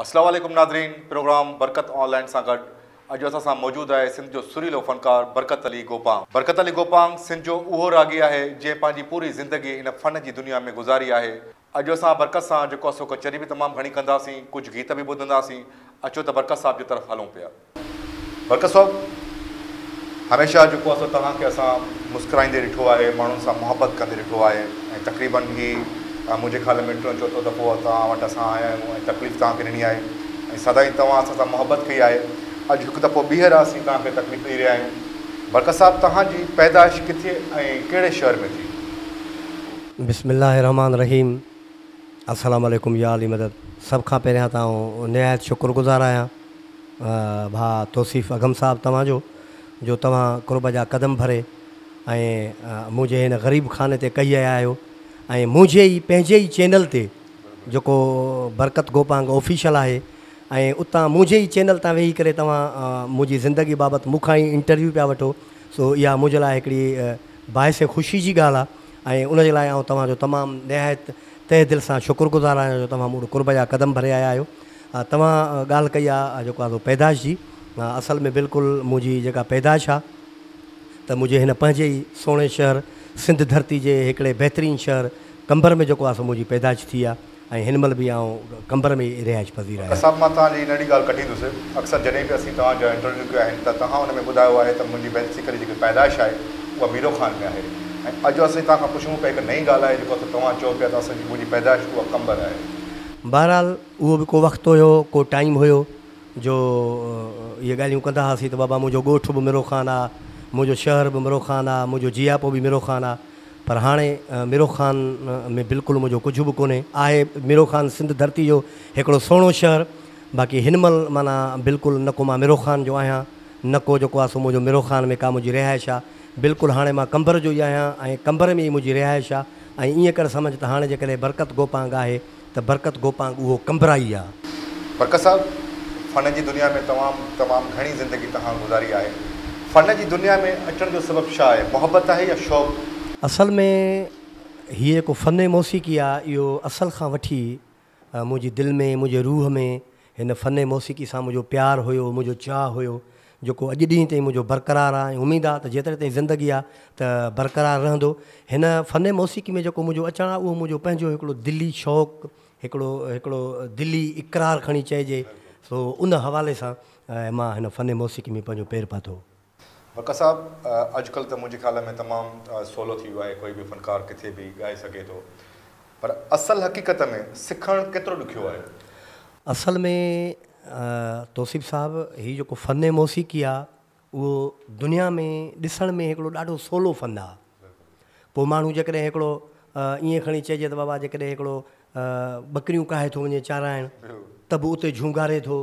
अस्सलाम वालेकुम Nadreen. Programme बरकत ऑनलाइन सां गॾु अॼु असां सां मौजूदु आहे सिंध जो सुरीलो फ़नकार बरकत अली गोपांग। बरकत अली गोपांग सिंध जो उहो रागी आहे जंहिं पंहिंजी पूरी ज़िंदगी हिन फ़न जी दुनिया में गुज़ारी आहे। अॼु असां बरकत सां जेको आहे सो कचहरी बि तमामु घणी कंदासीं, कुझु गीत बि ॿुधंदासीं। अचो त बरकत साहिब जी तरफ़ हलूं पिया। बरकत साहिबु, हमेशह जेको आहे सो तव्हांखे असां मुस्कुराईंदे ॾिठो आहे, माण्हुनि सां मुहबत कंदे ॾिठो आहे ऐं तक़रीबन ही मुंहिंजे ख़्याल में टियों चोथों दफ़ो तव्हां वटि असां आया आहियूं ऐं तकलीफ़ तव्हांखे ॾिनी आहे ऐं सदाईं तव्हां असां सां मुहबत कई आहे। अॼु हिकु दफ़ो ॿीहर असीं तव्हांखे तकलीफ़ ॾेई रहिया आहियूं। बरकत साहिबु, तव्हांजी पैदाइश किथे ऐं कहिड़े शहर में थी? बिस्मिल्लाहिर्रहमानिर्रहीम। अस्सलाम वालेकुम या अली मदद। सभ खां पहिरियां तव्हां निहायत शुक्रगुज़ार आहियां भाउ तौसीफ़ अगम साहिबु तव्हांजो, जो तव्हां क़ुर्ब जा क़दम भरे ऐं मुंहिंजे हिन ग़रीब खाने ते कई आया आहियो ऐं मुंहिंजे ई पंहिंजे ई चैनल ते जेको बरकत गोपांग ऑफिशियल आहे ऐं उतां मुंहिंजे ई चैनल तां वेही करे तव्हां मुंहिंजी ज़िंदगी बाबति मूंखां ई इंटरव्यू पिया वठो। सो इहा मुंहिंजे लाइ हिकिड़ी बाहिस ख़ुशी जी ॻाल्हि आहे ऐं उनजे लाइ आउं तव्हांजो तमामु निहायत तहे दिलि सां शुक्रगुज़ार आहियां जो तव्हां मूं क़ुर्ब जा क़दम भरे आया आहियो। तव्हां ॻाल्हि कई आहे जेको आहे पैदाइश जी। असल में बिल्कुलु मुंहिंजी जेका पैदाइश आहे त मुंहिंजे हिन पंहिंजे ई सुहिणे शहर सिंध धरती जे हिकिड़े बहितरीनु शहर कंबर में जेको आहे सो मुंहिंजी पैदाइश थी आहे ऐं हिन महिल बि आउं कंबर में ई रिहाइश पज़ीर आहियां। असां मां तव्हांजी नंढी ॻाल्हि कढींदुसि। अक्सर जॾहिं बि असीं तव्हांजा इंटरव्यू कया आहिनि त तव्हां हुन में ॿुधायो आहे त मुंहिंजी बेसिकली जेकी पैदाइश आहे उहा मीरो ख़ान में आहे ऐं अॼु असीं तव्हां खां पुछूं पिया हिकु नई ॻाल्हि आहे जेको तव्हां चओ पिया त असांजी मुंहिंजी पैदाइश उहा कंबर आहे। बहरहाल उहो बि को वक़्तु हुयो, को टाइम हुयो जो इहे ॻाल्हियूं कंदा हुआसीं त बाबा मुंहिंजो ॻोठु बि मिरो ख़ान आहे, मुंहिंजो शहर बि मिरो ख़ान आहे, मुंहिंजो जियापो बि मिरो ख़ान आहे। पर हाणे मिरो ख़ान में बिल्कुलु मुंहिंजो कुझु बि कोन्हे। आहे मिरो ख़ान सिंध धरती जो हिकिड़ो सुहिणो शहर, बाक़ी हिन महिल माना बिल्कुलु न को मां मिरो ख़ान जो आहियां, न को जेको आहे सो मुंहिंजो मिरो ख़ान में का मुंहिंजी रिहाइश आहे। बिल्कुलु हाणे मां कंबर जो ई आहियां ऐं कंबर में ई मुंहिंजी रिहाइश आहे ऐं ईअं करे सम्झ त हाणे जेकॾहिं बरकत गोपांग आहे त बरकत गोपांग उहो कंबराई आहे। बरकत साहिबु, फ़न जी दुनिया में तमामु घणी ज़िंदगी तव्हां गुज़ारी आहे। फ़न जी दुनिया में अचण जो सबबु छा आहे? मोहबत आहे या शौक़ु? असल में हीअ जेको फ़न मौसीक़ी आहे इहो असल खां वठी मुंहिंजी दिलि में, मुंहिंजे रूह में हिन फ़न मौसीक़ी सां मुंहिंजो प्यारु हुयो, मुंहिंजो चाह हुयो, जेको अॼु ॾींहं ताईं मुंहिंजो बरक़रार आहे ऐं उमेदु आहे त जेतिरे ताईं ज़िंदगी आहे त बरक़रार रहंदो। हिन फ़न मौसीक़ी में जेको मुंहिंजो अचणु आहे उहो मुंहिंजो पंहिंजो हिकिड़ो दिली शौक़ु, हिकिड़ो दिली इक़रार खणी चइजे। सो उन हवाले सां मां हिन फ़न मौसीक़ी में पंहिंजो पेर पातो। बरकत साहिबु, अॼुकल्ह त मुंहिंजे ख़्याल में तमामु सवलो थी वियो आहे, कोई बि फ़नकार किथे बि ॻाए सघे थो, पर असल हक़ीक़त में सिखणु केतिरो ॾुखियो आहे? असल में तौसीफ़ साहिबु, हीउ जेको फ़न मौसीक़ी आहे उहो दुनिया में ॾिसण में हिकिड़ो ॾाढो सवलो फ़न आहे। पोइ माण्हू जेकॾहिं हिकिड़ो ईअं खणी चइजे त बाबा जेकॾहिं हिकिड़ो ॿकरियूं काहे थो वञे चाराइण त बि उते झूंगारे थो।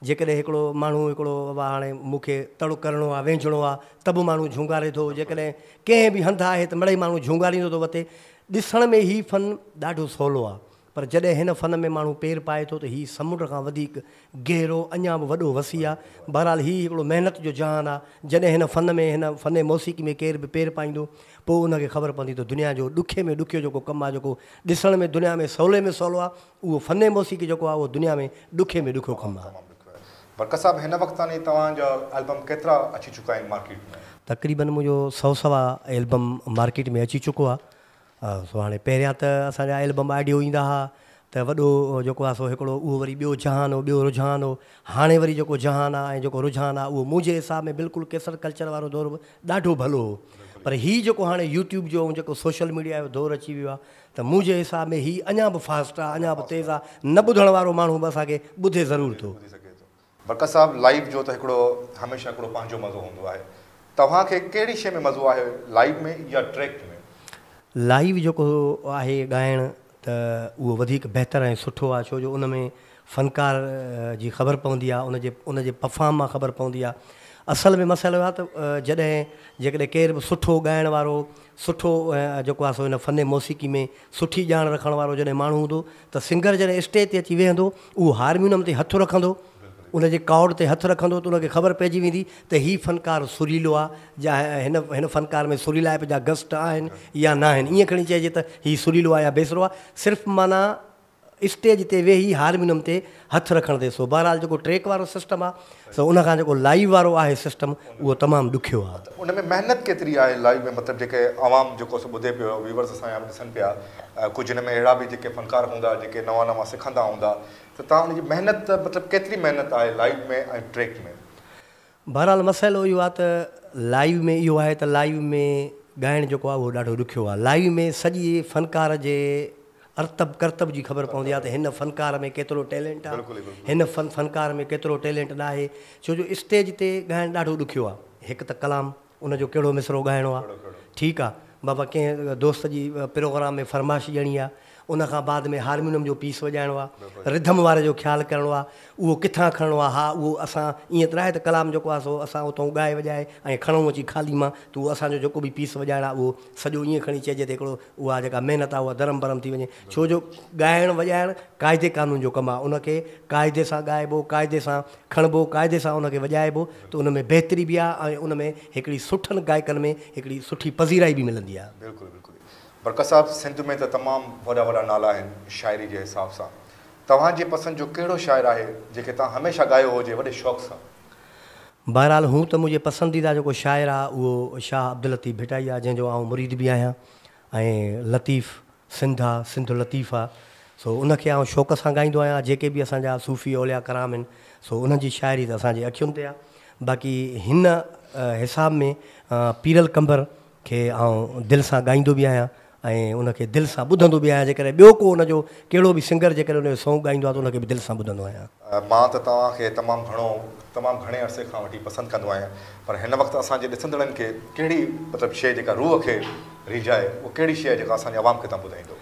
जेकॾहिं हिकिड़ो माण्हू हिकिड़ो बाबा हाणे मूंखे तड़ो करिणो आहे, वेझणो आहे त बि माण्हू झूंगारे थो। जेकॾहिं कंहिं बि हंधि आहे त मिड़ई माण्हू झूंगारींदो थो वठे। ॾिसण में हीउ फ़न ॾाढो सवलो आहे, पर जॾहिं हिन फ़न में माण्हू पेर पाए थो त हीउ समुंड खां वधीक गहरो, अञा बि वॾो वसी आहे। बहरहाल हीउ हिकिड़ो महिनत जो जहान आहे। जॾहिं हिन फ़न मौसीक़ी में केर बि पेर पाईंदो पोइ उनखे ख़बर पवंदी त दुनिया जो ॾुखे में ॾुखियो जेको कमु आहे, जेको ॾिसण में दुनिया में सवले में सवलो आहे, उहो फ़न मौसीक़ी जेको आहे उहो दुनिया में ॾुखे में ॾुखियो कमु आहे। बरकत साहिबु, हिन वक़्त ताईं तव्हांजा एल्बम केतिरा अची चुका आहिनि मार्केट में? तक़रीबन मुंहिंजो 100 एल्बम मार्केट में अची चुको आहे। सो हाणे पहिरियां त असांजा एल्बम ऑडियो ईंदा हुआ त वॾो जेको आहे सो हिकिड़ो उहो वरी ॿियो जहान हो, ॿियो रुझान हो। हाणे वरी जेको जहान आहे ऐं जेको रुझान आहे उहो मुंहिंजे हिसाब में बिल्कुलु केसर कल्चर वारो दौरु ॾाढो भलो हो। पर हीउ जेको हाणे यूट्यूब जो ऐं जेको सोशल मीडिया जो दौरु अची वियो आहे त मुंहिंजे हिसाब में हीउ अञा बि फास्ट आहे, अञा बि तेज़ आहे। न ॿुधण वारो माण्हू बि असांखे ॿुधे ज़रूरु थो। बरकत साहिबु, लाइव जो त हिकिड़ो हमेशह हिकिड़ो पंहिंजो मज़ो हूंदो आहे। तव्हांखे कहिड़ी शइ में मज़ो आहे, लाइव में या ट्रैक में? लाइव जेको आहे ॻाइणु त उहो वधीक बहितरु ऐं सुठो आहे, छो जो उन में फ़नकार जी ख़बर पवंदी आहे, उनजे परफॉर्म मां ख़बर पवंदी आहे। असल में मसइलो आहे त जेकॾहिं केरु बि सुठो ॻाइण वारो, सुठो जेको आहे सो हिन फ़न मौसीक़ी में सुठी ॼाण रखण वारो जॾहिं माण्हू हूंदो त सिंगर जॾहिं स्टेज ते अची वेहंदो उहो हारमोनियम ते हथु रखंदो, उनजे कॉर्ड ते हथु रखंदो त उनखे ख़बर पइजी वेंदी त हीउ फ़नकार सुरीलो आहे या हिन फ़नकार में सुरीलाइप जा गस्ट आहिनि या न आहिनि। ईअं खणी चइजे त हीउ सुरीलो आहे या बेसरो आहे। सिर्फ़ु माना स्टेज ते वेही हारमोनियम ते हथु रखण ते। सो बहरहाल जेको ट्रैक वारो सिस्टम आहे सो उनखां जेको लाइव वारो आहे सिस्टम उहो तमामु ॾुखियो आहे। उन में महिनत केतिरी आहे लाइव में, मतिलबु जेके आवाम जेको सो ॿुधे पियो, व्यूवर्स असांजा ॾिसनि पिया, कुझु हिन में अहिड़ा बि जेके फ़नकार हूंदा जेके नवां नवां सिखंदा हूंदा, त तव्हां उनजी महिनत मतिलबु केतिरी महिनत आहे लाइव में ऐं ट्रैक में? बहरहाल मसइलो इहो आहे त लाइव में इहो आहे त लाइव में ॻाइणु जेको आहे उहो ॾाढो ॾुखियो आहे। लाइव में सॼी फ़नकार जे अर्तब करतब जी ख़बर पवंदी आहे त हिन फ़नकार में केतिरो टैलेंट आहे, हिन फ़नकार में केतिरो टैलेंट न आहे। छो जो स्टेज ते ॻाइणु ॾाढो ॾुखियो आहे। हिकु त कलाम उनजो कहिड़ो मिसरो ॻाइणो आहे, ठीकु आहे, बाबा कंहिं दोस्त जी प्रोग्राम में फरमाइश ॾियणी आहे, उनखां बाद में हारमोनियम जो पीस वॼाइणो आहे, रिधम वारे जो ख़्यालु करिणो आहे, उहो किथां खणणो आहे। हा उहो असां ईअं त आहे त कलाम जेको आहे सो असां उतां ॻाए वॼाए ऐं खणूं अची खाली मां, त उहो असांजो जेको बि पीस वॼाइणु आहे उहो सॼो ईअं खणी चइजे त हिकिड़ो उहा जेका महिनत आहे उहा धरम भरम थी वञे। छो जो ॻाइणु वॼाइणु क़ाइदे क़ानून जो कमु आहे। उनखे क़ाइदे सां ॻाइबो, क़ाइदे सां खणिबो, क़ाइदे सां उनखे वॼाइबो, त उन में बहितरी बि आहे ऐं उन में हिकिड़ी सुठनि गायकनि में हिकिड़ी सुठी पज़ीराई बि मिलंदी आहे। बिल्कुलु बिल्कुलु। बरकत साहब, सिंध में त तमामु वॾा वॾा नाला आहिनि शाइरी जे हिसाब सां, तव्हांजे पसंदि जो कहिड़ो शाइर आहे जेके तव्हां हमेशह ॻायो हुजे वॾे शौक़ सां? बहरहाल हूं त मुंहिंजे पसंदीदा जेको शाइर आहे उहो शाह अब्दुल लतीफ़ भिटाई आहे, जंहिंजो आउं मुरीद बि आहियां, ऐं लतीफ़ सिंध आहे, सिंध लतीफ़ आहे। सो उनखे आउं शौक़ सां ॻाईंदो आहियां। जेके बि असांजा सूफ़ी औलिया कराम आहिनि सो उन्हनि जी शाइरी त असांजे अखियुनि ते आहे। बाक़ी हिन हिसाब में पीरल कंबर खे आउं दिलि सां ॻाईंदो बि आहियां ऐं उनखे दिलि सां ॿुधंदो बि आहियां। जेकॾहिं ॿियो को उनजो कहिड़ो बि सिंगर जेकॾहिं उनजो सॉन्ग ॻाईंदो आहे त उनखे बि दिलि सां ॿुधंदो आहियां। मां त तव्हांखे तमामु घणे अरसे खां वठी पसंदि कंदो आहियां, पर हिन वक़्तु असांजे ॾिसंदड़नि खे कहिड़ी मतिलबु शइ जेका रूह खे रिझाए, उहा कहिड़ी शइ जेका असांजे आवाम खे तव्हां ॿुधाईंदो?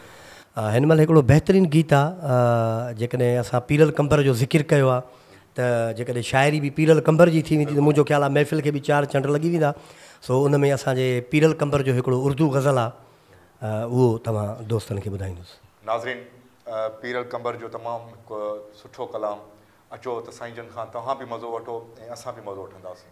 हिन महिल हिकिड़ो बहितरीनु गीत आहे, जेकॾहिं असां पीरल कंबर जो ज़िक्र कयो आहे त जेकॾहिं शाइरी बि पीरल कंबर जी थी वेंदी त मुंहिंजो ख़्यालु आहे महफ़िल खे बि 4 चंड लॻी वेंदा। सो उन में असांजे पीरल कंबर जो हिकिड़ो उर्दू गज़ल आहे, उहो तव्हां दोस्तनि खे ॿुधाईंदुसि। नाज़रीन, पीरल कंबर जो तमामु हिकु सुठो कलाम, अचो त साईं जन खां तव्हां बि मज़ो वठो ऐं असां बि मज़ो वठंदासीं।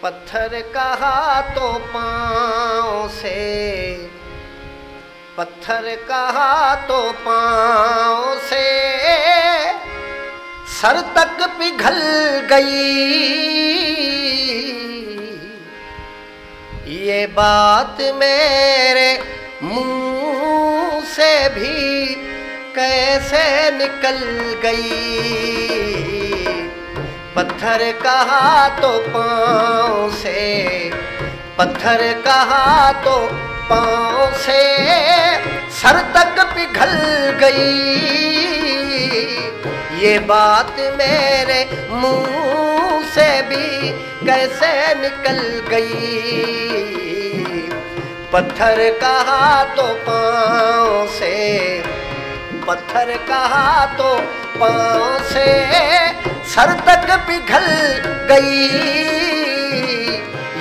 पत्थर कहा तो पाँव से, पत्थर कहा तो पाँव से, सर तक पिघल गई, ये बात मेरे मुंह से भी कैसे निकल गई। पत्थर कहा तो पाँव से, पत्थर कहा तो पाँव से, सर तक पिघल गई, ये बात मेरे मुंह से भी कैसे निकल गई। पत्थर कहा तो पाँव से, पत्थर कहा तो पाँव से, सर तक पिघल गई,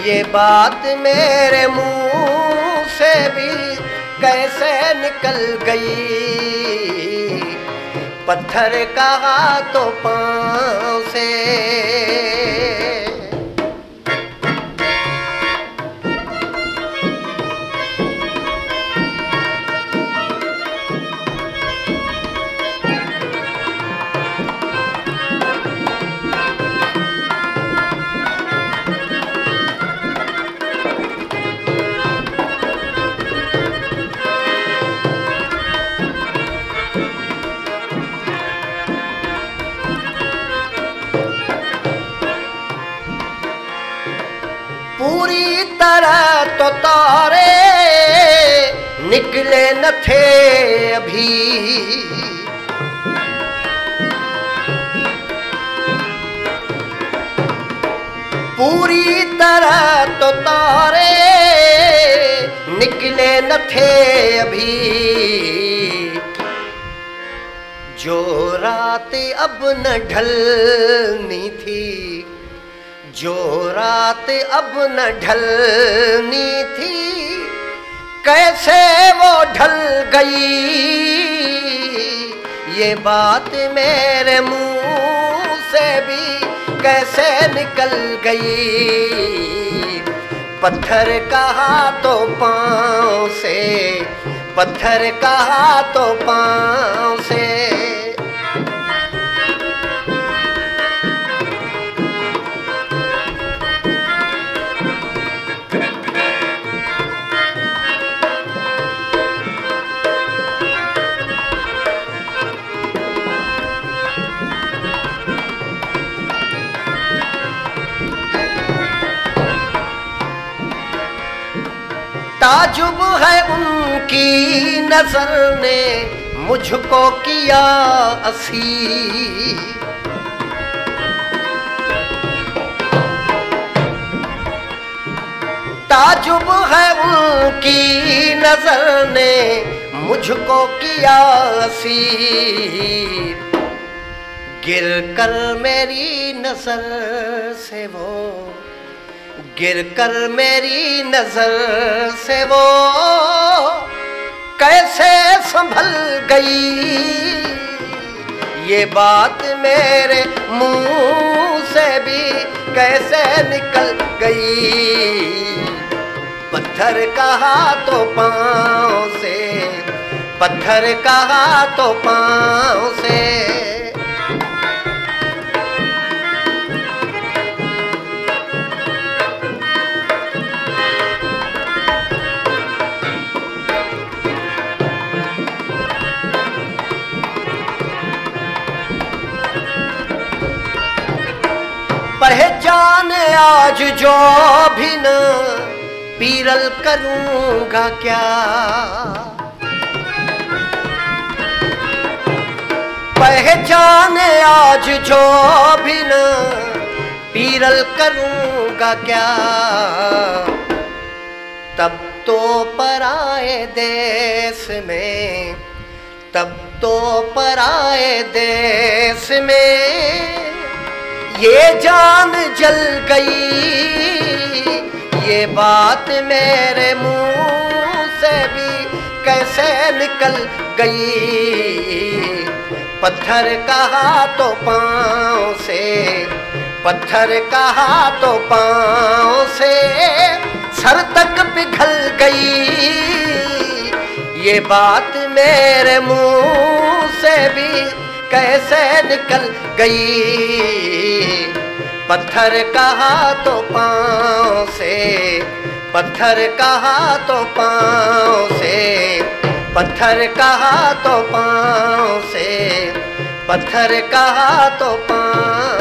ये बात मेरे मुंह से भी कैसे निकल गई। पत्थर कहा तो पाँव से। पूरी तरह तो तारे निकले न थे अभी, पूरी तरह तो तारे निकले न थे अभी, जो रात अब न ढलनी थी, जो रात अब न ढलनी थी, कैसे वो ढल गई, ये बात मेरे मुंह से भी कैसे निकल गई। पत्थर कहा तो पाँव से, पत्थर कहा तो पाँव से। ताजुब है उनकी नजर ने मुझको किया असीर। ताजुब है उनकी नजर ने मुझको किया असीर। गिर कर मेरी नजर से वो, गिर कर मेरी नजर से वो कैसे संभल गई। ये बात मेरे मुंह से भी कैसे निकल गई। पत्थर कहा तो पाँव से, पत्थर कहा तो पाँव से। पहचान आज जो भी न पीरल करूंगा क्या। पहचान आज जो भी न पीरल करूंगा क्या। तब तो पराए देश में, तब तो पराए देश में ये जान जल गई। ये बात मेरे मुंह से भी कैसे निकल गई। पत्थर कहा तो पाँव से, पत्थर कहा तो पाँव से सर तक पिघल गई। ये बात मेरे मुंह से भी कैसे निकल गई। पत्थर कहा तो पाँव से, पत्थर कहा तो पाँव से, पत्थर कहा तो पाँव से, पत्थर कहा तो पाँव